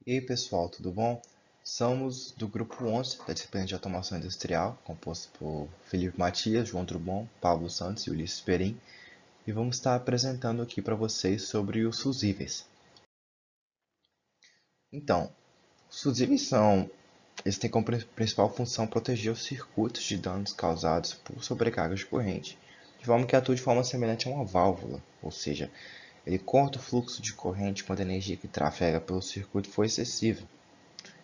E aí pessoal, tudo bom? Somos do grupo 11 da disciplina de automação industrial, composto por Felipe Matias, João Trubon, Pablo Santos e Ulisses Perim, e vamos estar apresentando aqui para vocês sobre os fusíveis. Então, os fusíveis eles têm como principal função proteger os circuitos de danos causados por sobrecargas de corrente, de forma que atua de forma semelhante a uma válvula, ou seja, ele corta o fluxo de corrente quando a energia que trafega pelo circuito for excessiva,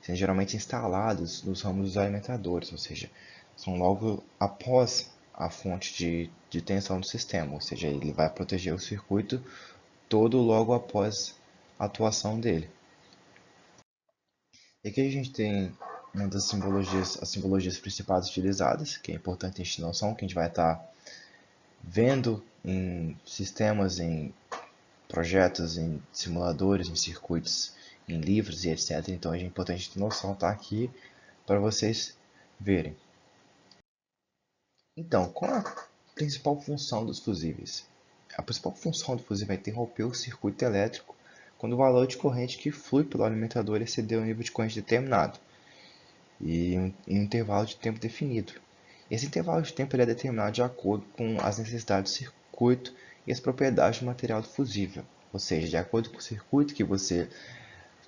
sendo geralmente instalados nos ramos dos alimentadores, ou seja, são logo após a fonte de tensão do sistema, ou seja, ele vai proteger o circuito todo logo após a atuação dele. E aqui a gente tem uma das simbologias, as simbologias principais utilizadas, que é importante a gente ter noção, que a gente vai estar vendo em sistemas, em projetos, em simuladores, em circuitos, em livros e etc. Então é importante ter noção, tá aqui para vocês verem. Então, qual é a principal função dos fusíveis? A principal função do fusível é interromper o circuito elétrico quando o valor de corrente que flui pelo alimentador exceder o nível de corrente determinado e em um intervalo de tempo definido. Esse intervalo de tempo ele é determinado de acordo com as necessidades do circuito e as propriedades do material do fusível, ou seja, de acordo com o circuito que você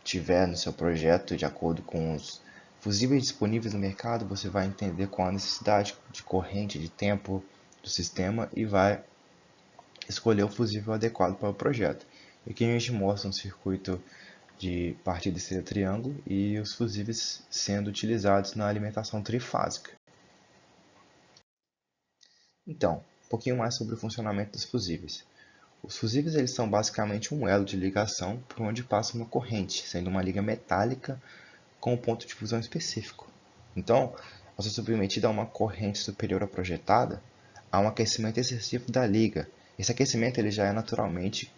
tiver no seu projeto, de acordo com os fusíveis disponíveis no mercado, você vai entender qual a necessidade de corrente, de tempo do sistema e vai escolher o fusível adequado para o projeto. Aqui a gente mostra um circuito de partida estrela triângulo e os fusíveis sendo utilizados na alimentação trifásica. Então, um pouquinho mais sobre o funcionamento dos fusíveis. Os fusíveis eles são basicamente um elo de ligação por onde passa uma corrente, sendo uma liga metálica com um ponto de fusão específico. Então, ao ser submetido a uma corrente superior à projetada, há um aquecimento excessivo da liga. Esse aquecimento ele já é naturalmente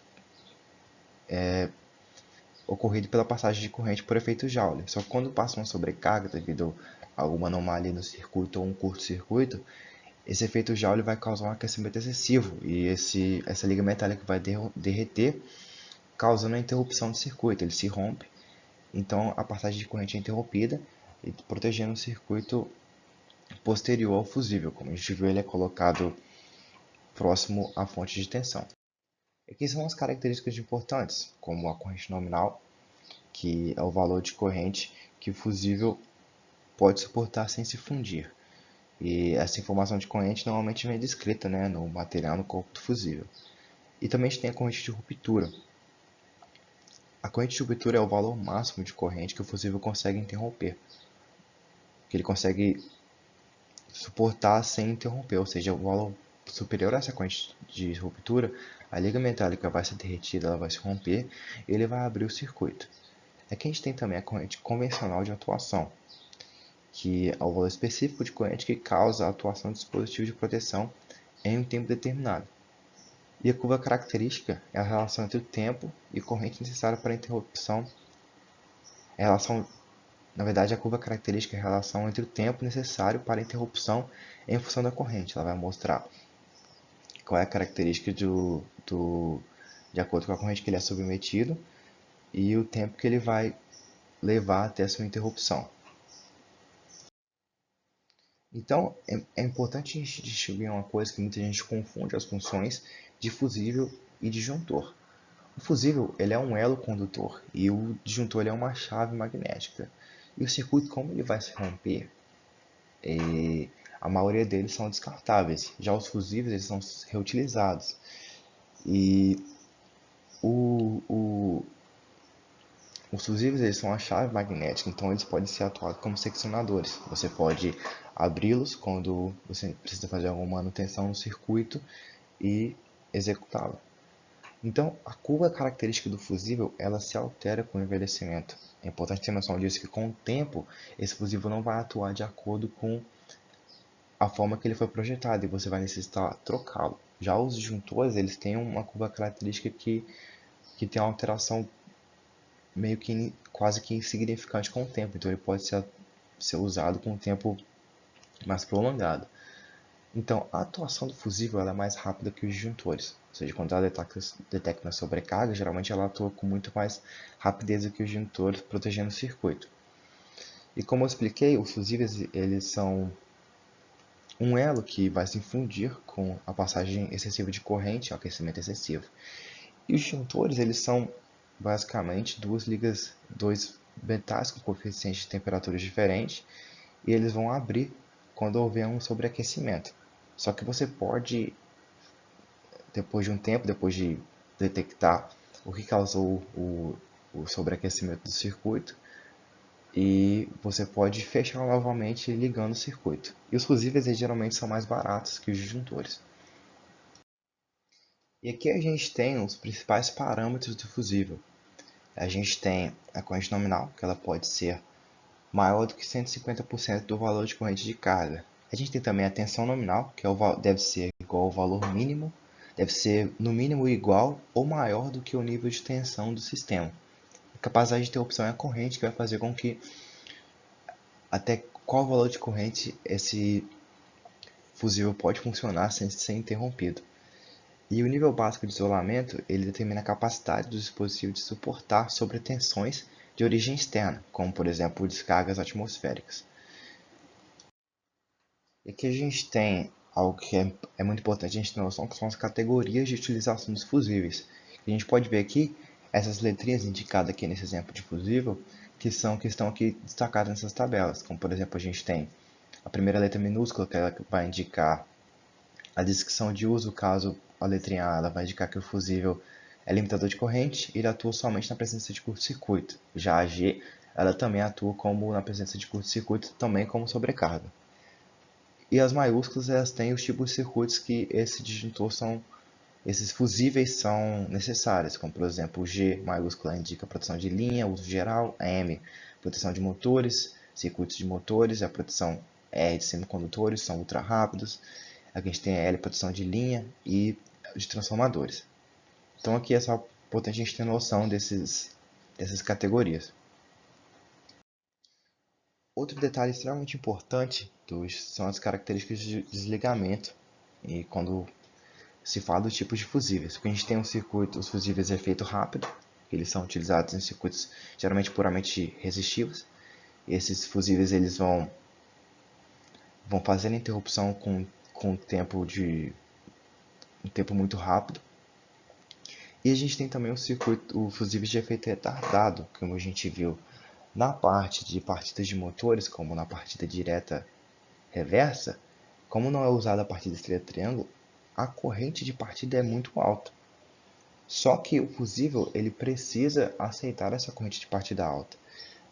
ocorrido pela passagem de corrente por efeito Joule. Só que quando passa uma sobrecarga devido a alguma anomalia no circuito ou um curto-circuito, esse efeito Joule vai causar um aquecimento excessivo e essa liga metálica vai derreter, causando a interrupção do circuito. Ele se rompe, então a passagem de corrente é interrompida, protegendo o circuito posterior ao fusível. Como a gente viu, ele é colocado próximo à fonte de tensão. Aqui são as características importantes, como a corrente nominal, que é o valor de corrente que o fusível pode suportar sem se fundir. E essa informação de corrente normalmente vem descrita, né, no material no corpo do fusível. E também a gente tem a corrente de ruptura. A corrente de ruptura é o valor máximo de corrente que o fusível consegue interromper, que ele consegue suportar sem interromper, ou seja, o valor superior a essa corrente de ruptura, a liga metálica vai ser derretida, ela vai se romper e ele vai abrir o circuito. Aqui a gente tem também a corrente convencional de atuação, que é o valor específico de corrente que causa a atuação do dispositivo de proteção em um tempo determinado. E a curva característica é a relação entre o tempo e a corrente necessária para a interrupção. A relação, na verdade, a curva característica é a relação entre o tempo necessário para a interrupção em função da corrente. Ela vai mostrar qual é a característica de acordo com a corrente que ele é submetido e o tempo que ele vai levar até a sua interrupção. Então, é importante a gente distinguir uma coisa que muita gente confunde as funções de fusível e disjuntor. O fusível ele é um elo condutor e o disjuntor ele é uma chave magnética. E o circuito, como ele vai se romper, a maioria deles são descartáveis. Já os fusíveis eles são reutilizados. E o, o, os fusíveis eles são a chave magnética, então eles podem ser atuados como seccionadores. Você pode abri-los quando você precisa fazer alguma manutenção no circuito e executá-lo. Então, a curva característica do fusível ela se altera com o envelhecimento. É importante ter noção disso que com o tempo esse fusível não vai atuar de acordo com a forma que ele foi projetado e você vai necessitar trocá-lo. Já os disjuntores eles têm uma curva característica que tem uma alteração meio que quase que insignificante com o tempo, então ele pode ser usado com um tempo mais prolongado. Então, a atuação do fusível ela é mais rápida que os disjuntores. Ou seja, quando ela detecta uma sobrecarga, geralmente ela atua com muito mais rapidez do que os disjuntores, protegendo o circuito. E como eu expliquei, os fusíveis eles são um elo que vai se fundir com a passagem excessiva de corrente, o aquecimento excessivo. E os disjuntores, eles são basicamente duas ligas, dois metais com coeficientes de temperaturas diferentes, e eles vão abrir quando houver um sobreaquecimento. Só que você pode, depois de um tempo, depois de detectar o que causou o sobreaquecimento do circuito, e você pode fechar novamente ligando o circuito. E os fusíveis geralmente são mais baratos que os disjuntores. E aqui a gente tem os principais parâmetros do fusível. A gente tem a corrente nominal, que ela pode ser maior do que 150% do valor de corrente de carga. A gente tem também a tensão nominal, que deve ser igual ao valor mínimo, deve ser no mínimo igual ou maior do que o nível de tensão do sistema. A capacidade de ter opção é a corrente, que vai fazer com que até qual valor de corrente esse fusível pode funcionar sem ser interrompido. E o nível básico de isolamento, ele determina a capacidade do dispositivo de suportar sobretensões de origem externa, como por exemplo descargas atmosféricas. E aqui a gente tem algo que é muito importante a gente ter noção, que são as categorias de utilização dos fusíveis. A gente pode ver aqui essas letrinhas indicadas aqui nesse exemplo de fusível, que estão aqui destacadas nessas tabelas. Como por exemplo a gente tem a primeira letra minúscula, que ela vai indicar a descrição de uso, caso a letrinha A ela vai indicar que o fusível é limitador de corrente e ele atua somente na presença de curto-circuito. Já a G, ela também atua como na presença de curto-circuito, também como sobrecarga. E as maiúsculas, elas têm os tipos de circuitos que esses fusíveis são necessários, como por exemplo o G maiúscula indica proteção de linha, uso geral, a M, proteção de motores, circuitos de motores, a proteção R de semicondutores, são ultra rápidos, aqui a gente tem a L, proteção de linha e de transformadores. Então aqui é só importante a gente ter noção dessas categorias. Outro detalhe extremamente importante são as características de desligamento e quando se fala dos tipos de fusíveis. Porque a gente tem os fusíveis de efeito rápido, que eles são utilizados em circuitos geralmente puramente resistivos. E esses fusíveis eles vão fazer a interrupção com um tempo muito rápido. E a gente tem também o fusíveis de efeito retardado, como a gente viu na parte de partidas de motores, como na partida direta reversa. Como não é usada a partida estrela-triângulo, a corrente de partida é muito alta. Só que o fusível ele precisa aceitar essa corrente de partida alta.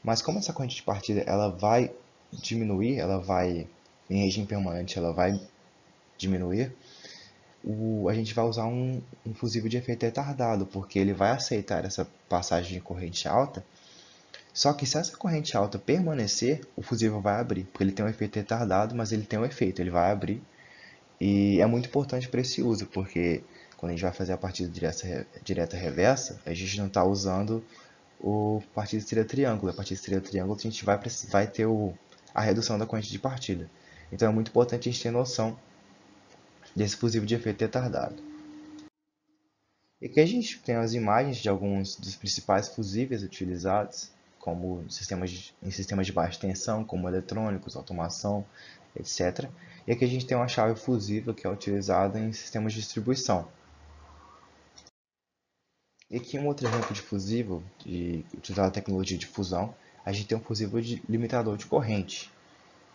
Mas como essa corrente de partida ela vai diminuir, ela vai em regime permanente, ela vai diminuir, a gente vai usar um fusível de efeito retardado, porque ele vai aceitar essa passagem de corrente alta. Só que se essa corrente alta permanecer, o fusível vai abrir, porque ele tem um efeito retardado, mas ele tem um efeito, ele vai abrir. E é muito importante para esse uso, porque quando a gente vai fazer a partida direta reversa, a gente não está usando o partida estrela-triângulo. A partida estrela-triângulo a gente vai ter a redução da corrente de partida. Então é muito importante a gente ter noção desse fusível de efeito retardado. E aqui a gente tem as imagens de alguns dos principais fusíveis utilizados, como em sistemas de baixa tensão, como eletrônicos, automação, etc. E aqui a gente tem uma chave fusível que é utilizada em sistemas de distribuição. E aqui um outro exemplo de fusível, utilizado a tecnologia de fusão, a gente tem um fusível de limitador de corrente.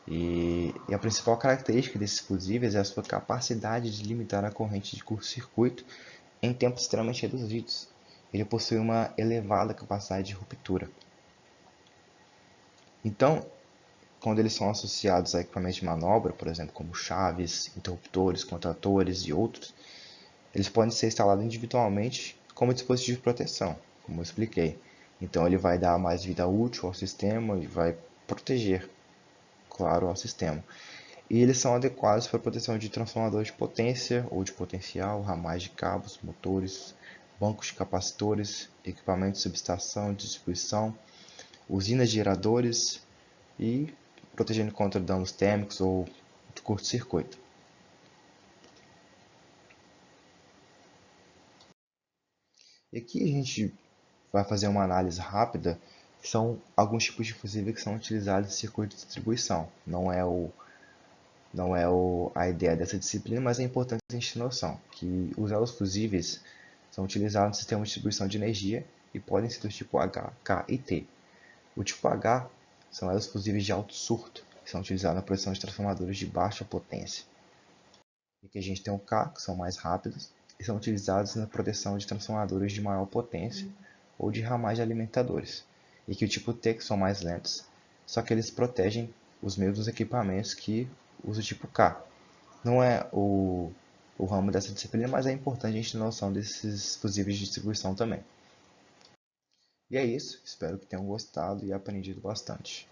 E a principal característica desses fusíveis é a sua capacidade de limitar a corrente de curto-circuito em tempos extremamente reduzidos. Ele possui uma elevada capacidade de ruptura. Então, quando eles são associados a equipamentos de manobra, por exemplo, como chaves, interruptores, contratores e outros, eles podem ser instalados individualmente como dispositivo de proteção, como eu expliquei. Então ele vai dar mais vida útil ao sistema e vai proteger, claro, ao sistema. E eles são adequados para proteção de transformadores de potência ou de potencial, ramais de cabos, motores, bancos de capacitores, equipamentos de subestação, de distribuição, usinas de geradores e protegendo contra danos térmicos ou de curto-circuito. E aqui a gente vai fazer uma análise rápida, que são alguns tipos de fusível que são utilizados em circuito de distribuição. A ideia dessa disciplina, mas é importante a gente ter noção que os elos fusíveis são utilizados no sistema de distribuição de energia e podem ser do tipo H, K e T. O tipo H são elos fusíveis de alto surto, que são utilizados na produção de transformadores de baixa potência. E aqui a gente tem o K, que são mais rápidos, e são utilizados na proteção de transformadores de maior potência ou de ramais de alimentadores. E aqui o tipo T, que são mais lentos, só que eles protegem os mesmos equipamentos que os do tipo K. Não é o ramo dessa disciplina, mas é importante a gente ter noção desses fusíveis de distribuição também. E é isso, espero que tenham gostado e aprendido bastante.